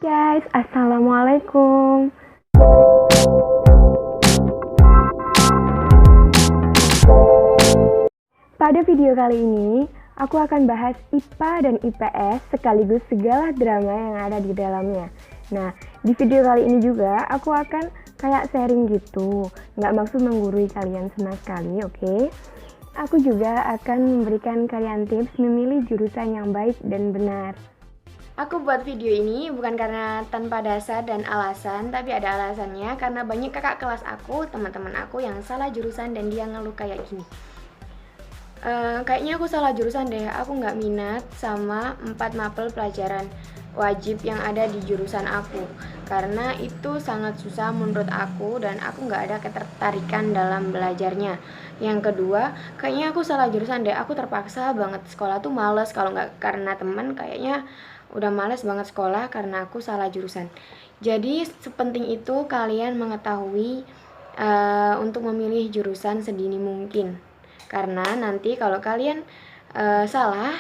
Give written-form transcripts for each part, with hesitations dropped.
Guys, Assalamualaikum. Pada video kali ini, aku akan bahas IPA dan IPS sekaligus segala drama yang ada di dalamnya. Nah, di video kali ini juga aku akan kayak sharing gitu, nggak maksud menggurui kalian sama sekali, oke? Aku juga akan memberikan kalian tips memilih jurusan yang baik dan benar. Aku buat video ini bukan karena tanpa dasar dan alasan, tapi ada alasannya karena banyak kakak kelas aku, teman-teman aku yang salah jurusan dan dia ngeluh kayak gini. Kayaknya aku salah jurusan deh, aku nggak minat sama 4 mapel pelajaran wajib yang ada di jurusan aku karena itu sangat susah menurut aku dan aku nggak ada ketertarikan dalam belajarnya. Yang kedua, kayaknya aku salah jurusan deh, aku terpaksa banget sekolah tuh males, kalau nggak karena teman kayaknya udah males banget sekolah karena aku salah jurusan. Jadi sepenting itu kalian mengetahui untuk memilih jurusan sedini mungkin. Karena nanti kalau kalian salah,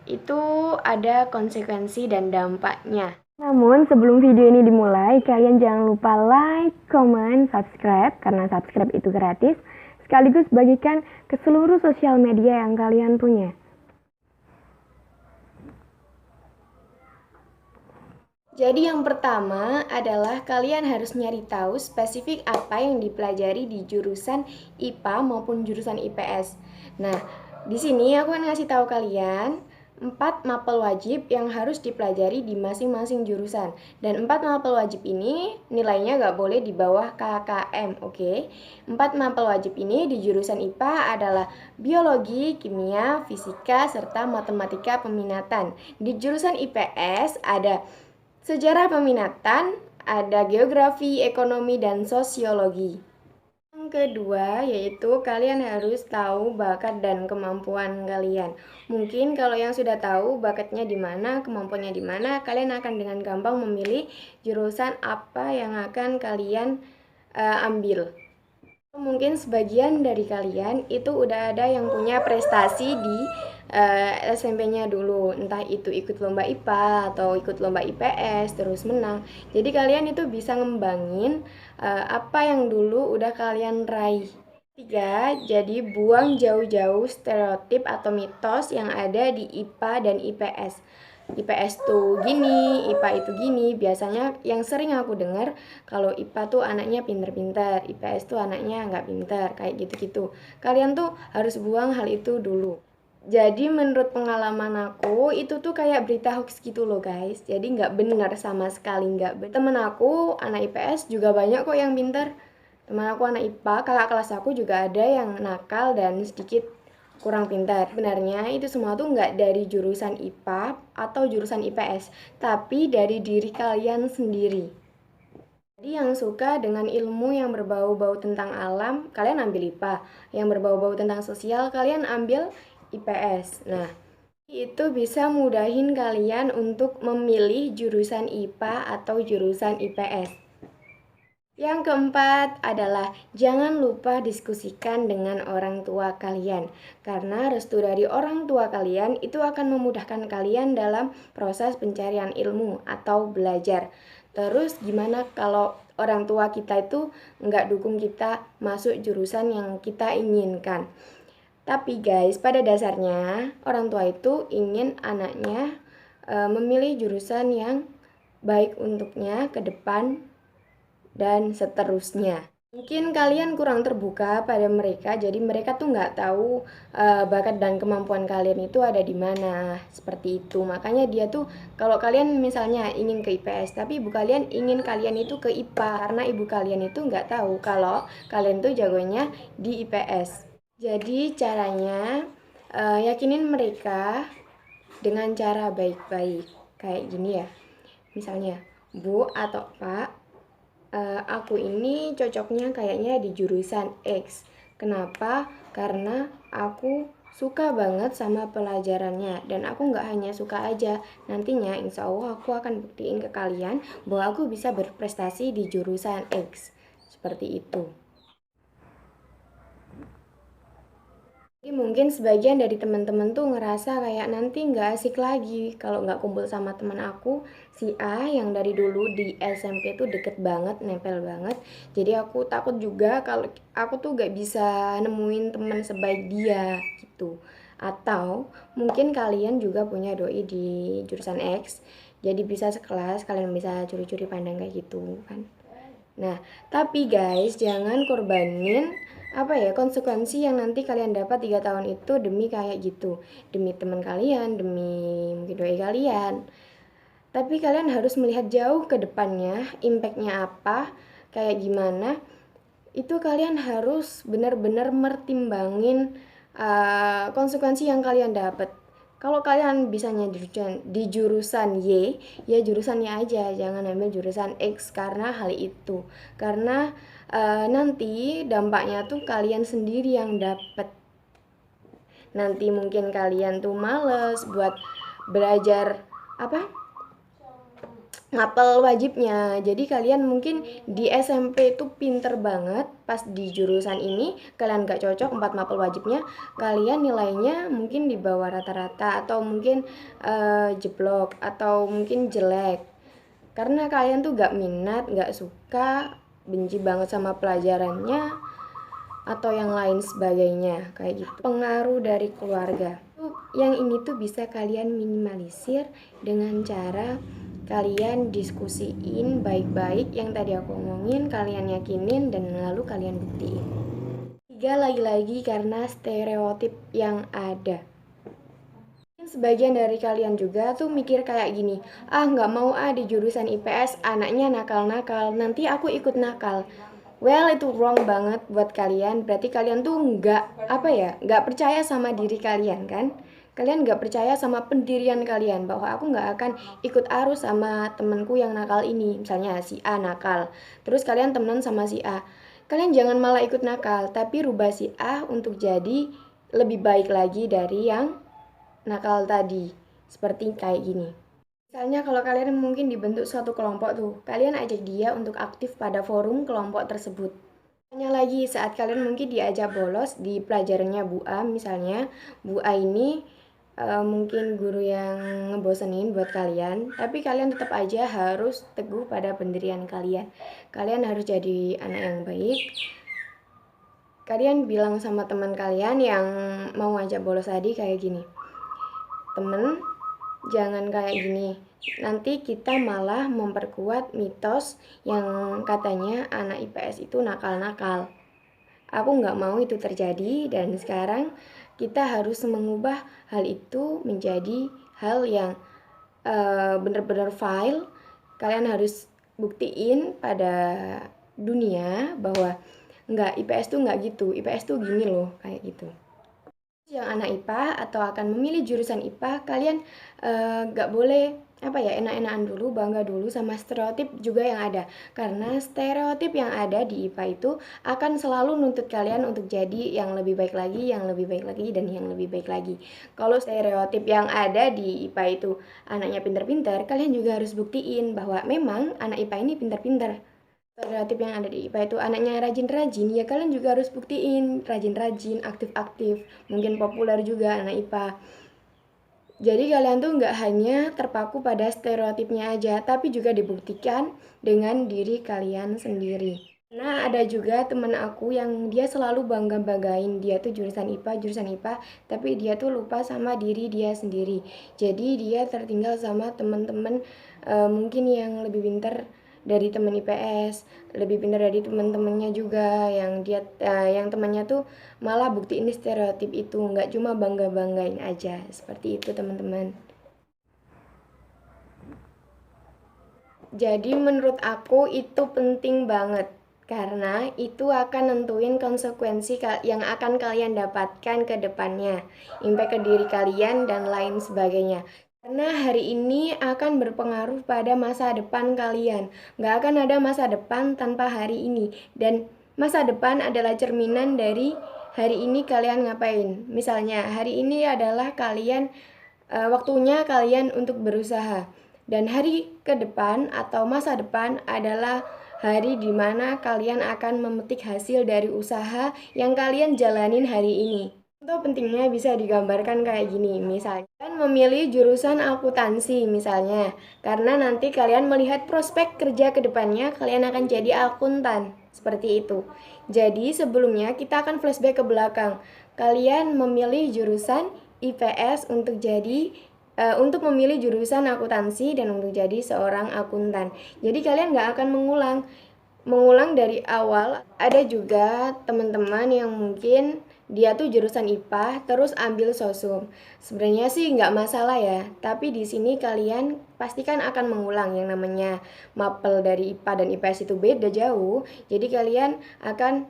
itu ada konsekuensi dan dampaknya. Namun sebelum video ini dimulai, kalian jangan lupa like, comment, subscribe, karena subscribe itu gratis, sekaligus bagikan ke seluruh sosial media yang kalian punya. Jadi yang pertama adalah kalian harus nyari tahu spesifik apa yang dipelajari di jurusan IPA maupun jurusan IPS. Nah, di sini aku akan ngasih tahu kalian 4 mapel wajib yang harus dipelajari di masing-masing jurusan. Dan 4 mapel wajib ini nilainya nggak boleh di bawah KKM, oke? 4 mapel wajib ini di jurusan IPA adalah biologi, kimia, fisika, serta matematika peminatan. Di jurusan IPS ada sejarah peminatan, ada geografi, ekonomi, dan sosiologi. Yang kedua yaitu kalian harus tahu bakat dan kemampuan kalian. Mungkin kalau yang sudah tahu bakatnya di mana, kemampuannya di mana, kalian akan dengan gampang memilih jurusan apa yang akan kalian ambil. Mungkin sebagian dari kalian itu udah ada yang punya prestasi di SMP-nya dulu, entah itu ikut lomba IPA atau ikut lomba IPS terus menang. Jadi kalian itu bisa ngembangin apa yang dulu udah kalian raih. Tiga, jadi buang jauh-jauh stereotip atau mitos yang ada di IPA dan IPS. IPS tuh gini, IPA itu gini. Biasanya yang sering aku dengar kalau IPA tuh anaknya pinter-pinter, IPS tuh anaknya nggak pinter, kayak gitu-gitu. Kalian tuh harus buang hal itu dulu. Jadi menurut pengalaman aku itu tuh kayak berita hoax gitu loh guys. Jadi nggak benar sama sekali, nggak benar. Temen aku anak IPS juga banyak kok yang pinter. Temen aku anak IPA, kakak kelas aku juga ada yang nakal dan sedikit kurang pintar. Sebenarnya itu semua tuh nggak dari jurusan IPA atau jurusan IPS, tapi dari diri kalian sendiri. Jadi yang suka dengan ilmu yang berbau-bau tentang alam, kalian ambil IPA. Yang berbau-bau tentang sosial, kalian ambil IPS. Nah, itu bisa mudahin kalian untuk memilih jurusan IPA atau jurusan IPS. Yang keempat adalah jangan lupa diskusikan dengan orang tua kalian, karena restu dari orang tua kalian itu akan memudahkan kalian dalam proses pencarian ilmu atau belajar. Terus gimana kalau orang tua kita itu nggak dukung kita masuk jurusan yang kita inginkan? Tapi guys, pada dasarnya orang tua itu ingin anaknya memilih jurusan yang baik untuknya ke depan dan seterusnya. Mungkin kalian kurang terbuka pada mereka, jadi mereka tuh nggak tahu bakat dan kemampuan kalian itu ada di mana, seperti itu. Makanya dia tuh, kalau kalian misalnya ingin ke IPS, tapi ibu kalian ingin kalian itu ke IPA, karena ibu kalian itu nggak tahu kalau kalian tuh jagonya di IPS. Jadi caranya yakinin mereka dengan cara baik-baik, kayak gini ya. Misalnya, Bu atau Pak, aku ini cocoknya kayaknya di jurusan X. Kenapa? Karena aku suka banget sama pelajarannya dan aku nggak hanya suka aja, nantinya insya Allah aku akan buktiin ke kalian bahwa aku bisa berprestasi di jurusan X, seperti itu. Jadi mungkin sebagian dari teman-teman tuh ngerasa kayak nanti nggak asik lagi kalau nggak kumpul sama teman aku si A yang dari dulu di SMP tuh deket banget, nempel banget. Jadi aku takut juga kalau aku tuh nggak bisa nemuin teman sebaik dia gitu. Atau mungkin kalian juga punya doi di jurusan X, jadi bisa sekelas kalian bisa curi-curi pandang kayak gitu kan. Nah, tapi guys, jangan korbanin apa ya konsekuensi yang nanti kalian dapat 3 tahun itu demi kayak gitu, demi teman kalian, demi mungkin doi kalian. Tapi kalian harus melihat jauh ke depannya, impactnya apa, kayak gimana. Itu kalian harus benar-benar mertimbangin konsekuensi yang kalian dapat. Kalau kalian bisanya di jurusan Y, ya jurusannya aja, jangan ambil jurusan X karena hal itu. Karena nanti dampaknya tuh kalian sendiri yang dapat. Nanti mungkin kalian tuh males buat belajar apa ngapel wajibnya. Jadi kalian mungkin di SMP itu pinter banget, pas di jurusan ini kalian gak cocok 4 mapel wajibnya, kalian nilainya mungkin di bawah rata-rata atau mungkin jeblok atau mungkin jelek. Karena kalian tuh gak minat, gak suka, benci banget sama pelajarannya atau yang lain sebagainya kayak gitu. Pengaruh dari keluarga. Yang ini tuh bisa kalian minimalisir dengan cara kalian diskusiin baik-baik yang tadi aku ngomongin, kalian yakinin dan lalu kalian buktiin. Tiga, lagi-lagi karena stereotip yang ada. Sebagian dari kalian juga tuh mikir kayak gini, ah nggak mau di jurusan IPS anaknya nakal-nakal, nanti aku ikut nakal. Well, itu wrong banget buat kalian. Berarti kalian tuh nggak percaya sama diri kalian kan? Kalian nggak percaya sama pendirian kalian bahwa aku nggak akan ikut arus sama temanku yang nakal ini. Misalnya si A nakal, terus kalian temenan sama si A. Kalian jangan malah ikut nakal, tapi rubah si A untuk jadi lebih baik lagi dari yang nakal tadi. Seperti kayak gini. Misalnya kalau kalian mungkin dibentuk suatu kelompok tuh, kalian ajak dia untuk aktif pada forum kelompok tersebut. Hanya lagi saat kalian mungkin diajak bolos di pelajarannya Bu A, misalnya Bu A ini mungkin guru yang ngebosenin buat kalian, tapi kalian tetap aja harus teguh pada pendirian kalian. Kalian harus jadi anak yang baik. Kalian bilang sama teman kalian yang mau ajak bolos tadi kayak gini, temen, jangan kayak gini. Nanti kita malah memperkuat mitos yang katanya anak IPS itu nakal-nakal. Aku nggak mau itu terjadi dan sekarang kita harus mengubah hal itu menjadi hal yang benar-benar file. Kalian harus buktiin pada dunia bahwa nggak, IPS tuh nggak gitu, IPS tuh gini loh, kayak gitu. Yang anak IPA atau akan memilih jurusan IPA, kalian gak boleh enak-enakan dulu, bangga dulu sama stereotip juga yang ada. Karena stereotip yang ada di IPA itu akan selalu nuntut kalian untuk jadi yang lebih baik lagi, yang lebih baik lagi, dan yang lebih baik lagi. Kalau stereotip yang ada di IPA itu anaknya pinter-pinter, kalian juga harus buktiin bahwa memang anak IPA ini pinter-pinter. Stereotip yang ada di IPA itu anaknya rajin-rajin, ya kalian juga harus buktiin rajin-rajin, aktif-aktif, mungkin populer juga anak IPA. Jadi kalian tuh nggak hanya terpaku pada stereotipnya aja, tapi juga dibuktikan dengan diri kalian sendiri. Nah, ada juga temen aku yang dia selalu bangga-banggain dia tuh jurusan IPA, tapi dia tuh lupa sama diri dia sendiri. Jadi dia tertinggal sama temen-temen mungkin yang lebih pintar dari temen IPS, lebih pintar dari temen-temennya juga yang temannya tuh malah buktiin stereotip itu, nggak cuma bangga-banggain aja. Seperti itu teman-teman. Jadi menurut aku itu penting banget karena itu akan nentuin konsekuensi yang akan kalian dapatkan ke depannya, impact ke diri kalian dan lain sebagainya. Karena hari ini akan berpengaruh pada masa depan kalian. Nggak akan ada masa depan tanpa hari ini. Dan masa depan adalah cerminan dari hari ini kalian ngapain. Misalnya hari ini adalah waktunya kalian untuk berusaha. Dan hari ke depan atau masa depan adalah hari dimana kalian akan memetik hasil dari usaha yang kalian jalanin hari ini. Contoh pentingnya bisa digambarkan kayak gini, misalnya kalian memilih jurusan akuntansi misalnya, karena nanti kalian melihat prospek kerja ke depannya kalian akan jadi akuntan, seperti itu. Jadi sebelumnya kita akan flashback ke belakang. Kalian memilih jurusan IPS untuk memilih jurusan akuntansi dan untuk jadi seorang akuntan. Jadi kalian nggak akan mengulang dari awal. Ada juga teman-teman yang mungkin dia tuh jurusan IPA terus ambil sosum. Sebenarnya sih nggak masalah ya, tapi di sini kalian pastikan akan mengulang. Yang namanya mapel dari IPA dan IPS itu beda jauh. Jadi kalian akan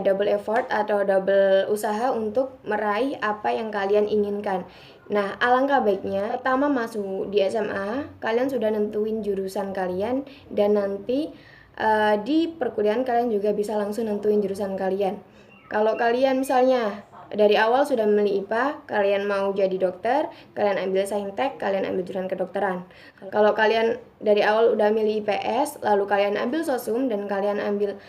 double effort atau double usaha untuk meraih apa yang kalian inginkan. Nah, alangkah baiknya pertama masuk di SMA, kalian sudah nentuin jurusan kalian, dan nanti di perkuliahan kalian juga bisa langsung nentuin jurusan kalian. Kalau kalian misalnya dari awal sudah memilih IPA, kalian mau jadi dokter, kalian ambil saintek, kalian ambil jurusan kedokteran. Kalau kalian dari awal udah milih IPS, lalu kalian ambil sosum dan kalian ambil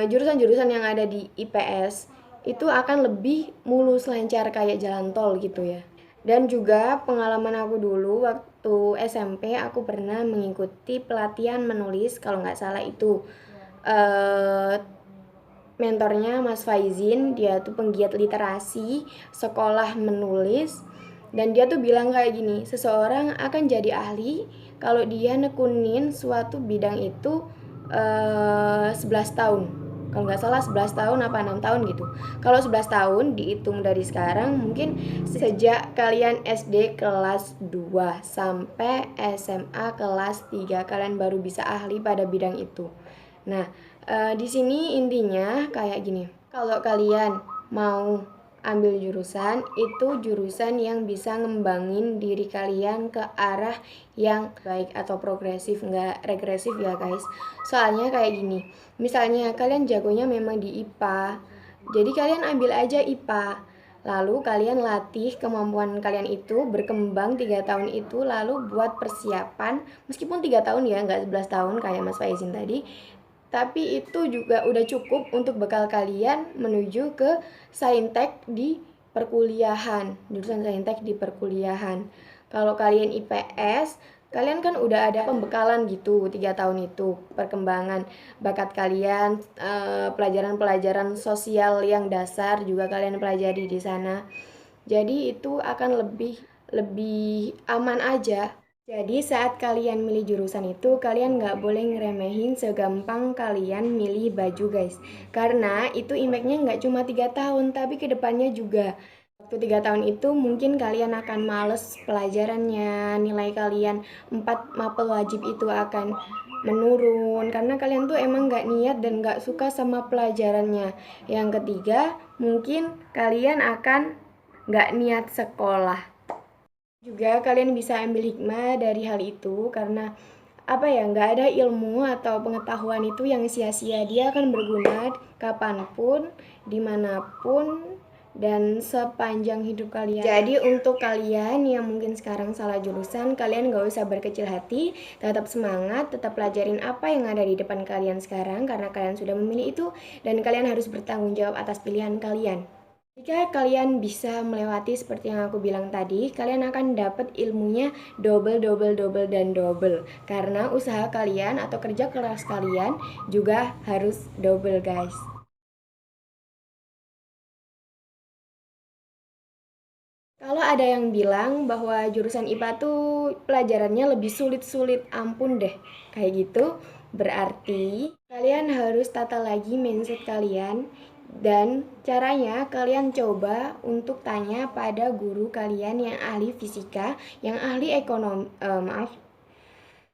jurusan-jurusan yang ada di IPS, itu akan lebih mulus lancar kayak jalan tol gitu ya. Dan juga pengalaman aku dulu waktu SMP, aku pernah mengikuti pelatihan menulis, kalau nggak salah itu mentornya Mas Faizin, dia tuh penggiat literasi, sekolah menulis, dan dia tuh bilang kayak gini, seseorang akan jadi ahli kalau dia nekunin suatu bidang itu 11 tahun. Kalau nggak salah 11 tahun apa 6 tahun gitu. Kalau 11 tahun dihitung dari sekarang, mungkin sejak kalian SD kelas 2 sampai SMA kelas 3 kalian baru bisa ahli pada bidang itu. Nah, di sini intinya kayak gini. Kalau kalian mau ambil jurusan, itu jurusan yang bisa ngembangin diri kalian ke arah yang baik atau progresif, nggak regresif ya guys. Soalnya kayak gini, misalnya kalian jagonya memang di IPA, jadi kalian ambil aja IPA. Lalu kalian latih kemampuan kalian itu berkembang 3 tahun itu, lalu buat persiapan, meskipun 3 tahun ya, nggak 11 tahun kayak Mas Faizin tadi, tapi itu juga udah cukup untuk bekal kalian menuju ke saintek di perkuliahan, jurusan saintek di perkuliahan. Kalau kalian IPS, kalian kan udah ada pembekalan gitu 3 tahun itu, perkembangan bakat kalian, pelajaran-pelajaran sosial yang dasar juga kalian pelajari di sana. Jadi itu akan lebih lebih aman aja. Jadi saat kalian milih jurusan itu, kalian nggak boleh ngeremehin segampang kalian milih baju guys. Karena itu impactnya nggak cuma 3 tahun, tapi kedepannya juga. Waktu 3 tahun itu mungkin kalian akan males pelajarannya, nilai kalian 4 mapel wajib itu akan menurun. Karena kalian tuh emang nggak niat dan nggak suka sama pelajarannya. Yang ketiga, mungkin kalian akan nggak niat sekolah. Juga kalian bisa ambil hikmah dari hal itu, karena nggak ada ilmu atau pengetahuan itu yang sia-sia. Dia akan berguna kapanpun, dimanapun, dan sepanjang hidup kalian. Jadi untuk kalian yang mungkin sekarang salah jurusan, kalian gak usah berkecil hati, tetap semangat, tetap pelajarin apa yang ada di depan kalian sekarang, karena kalian sudah memilih itu, dan kalian harus bertanggung jawab atas pilihan kalian. Jika kalian bisa melewati seperti yang aku bilang tadi, kalian akan dapat ilmunya double, double, double, dan double. Karena usaha kalian atau kerja keras kalian juga harus double guys. Kalau ada yang bilang bahwa jurusan IPA tuh pelajarannya lebih sulit-sulit, ampun deh. Kayak gitu, berarti kalian harus tata lagi mindset kalian. Dan caranya kalian coba untuk tanya pada guru kalian yang ahli fisika, yang ahli ekonomi,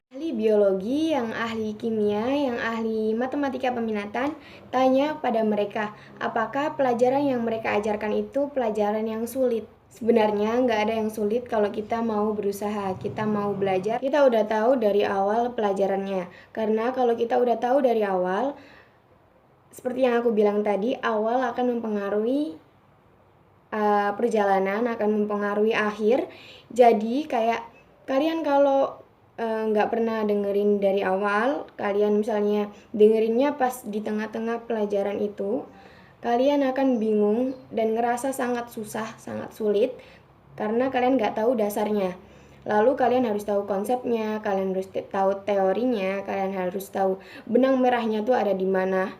ahli biologi, yang ahli kimia, yang ahli matematika peminatan. Tanya pada mereka, apakah pelajaran yang mereka ajarkan itu pelajaran yang sulit? Sebenarnya nggak ada yang sulit kalau kita mau berusaha, kita mau belajar, kita udah tahu dari awal pelajarannya. Karena kalau kita udah tahu dari awal, seperti yang aku bilang tadi, awal akan mempengaruhi perjalanan, akan mempengaruhi akhir. Jadi kayak kalian kalau nggak pernah dengerin dari awal, kalian misalnya dengerinnya pas di tengah-tengah pelajaran itu, kalian akan bingung dan ngerasa sangat susah, sangat sulit karena kalian nggak tahu dasarnya. Lalu kalian harus tahu konsepnya, kalian harus tahu teorinya, kalian harus tahu benang merahnya tuh ada di mana,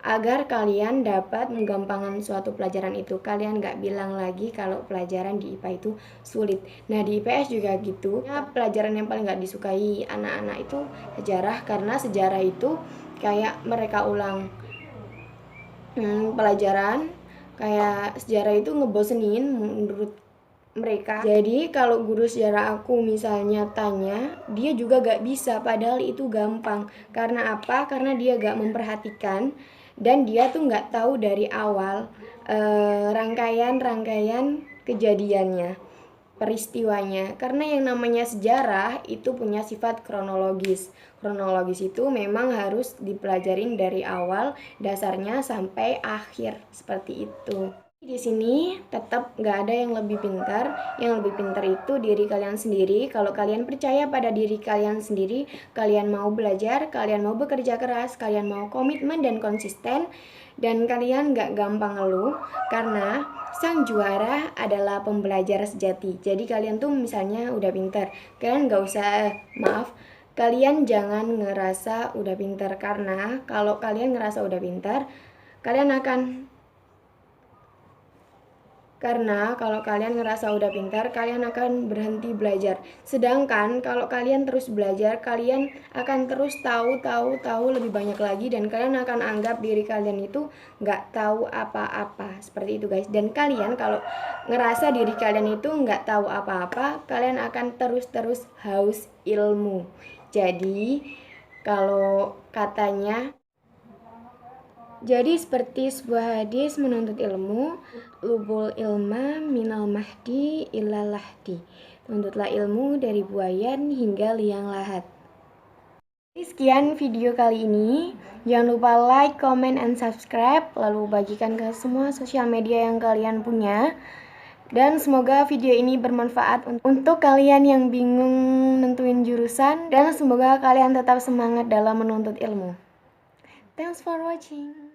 agar kalian dapat menggampangkan suatu pelajaran itu. Kalian nggak bilang lagi kalau pelajaran di IPA itu sulit. Nah, di IPS juga gitu. Pelajaran yang paling nggak disukai anak-anak itu sejarah, karena sejarah itu kayak mereka ulang pelajaran, kayak sejarah itu ngebosenin menurut mereka. Jadi kalau guru sejarah aku misalnya tanya, dia juga gak bisa, padahal itu gampang. Karena apa? Karena dia gak memperhatikan dan dia tuh gak tahu dari awal rangkaian kejadiannya, peristiwanya. Karena yang namanya sejarah itu punya sifat kronologis. Kronologis itu memang harus dipelajarin dari awal dasarnya sampai akhir, seperti itu. Di sini tetap nggak ada yang lebih pintar. Yang lebih pintar itu diri kalian sendiri. Kalau kalian percaya pada diri kalian sendiri, kalian mau belajar, kalian mau bekerja keras, kalian mau komitmen dan konsisten, dan kalian nggak gampang ngeluh, karena sang juara adalah pembelajar sejati. Jadi kalian tuh misalnya udah pintar, kalian nggak usah, kalian jangan ngerasa udah pintar, karena kalau kalian ngerasa udah pintar, kalian akan kalau kalian ngerasa udah pintar, kalian akan berhenti belajar. Sedangkan kalau kalian terus belajar, kalian akan terus tahu lebih banyak lagi, dan kalian akan anggap diri kalian itu nggak tahu apa-apa. Seperti itu guys. Dan kalian kalau ngerasa diri kalian itu nggak tahu apa-apa, kalian akan terus haus ilmu. Jadi kalau katanya, jadi seperti sebuah hadis menuntut ilmu, lubul ilma minal mahdi ilal lahdi. Tuntutlah ilmu dari buayan hingga liang lahat. Sekian video kali ini. Jangan lupa like, comment, and subscribe. Lalu bagikan ke semua sosial media yang kalian punya. Dan semoga video ini bermanfaat untuk kalian yang bingung nentuin jurusan. Dan semoga kalian tetap semangat dalam menuntut ilmu. Thanks for watching.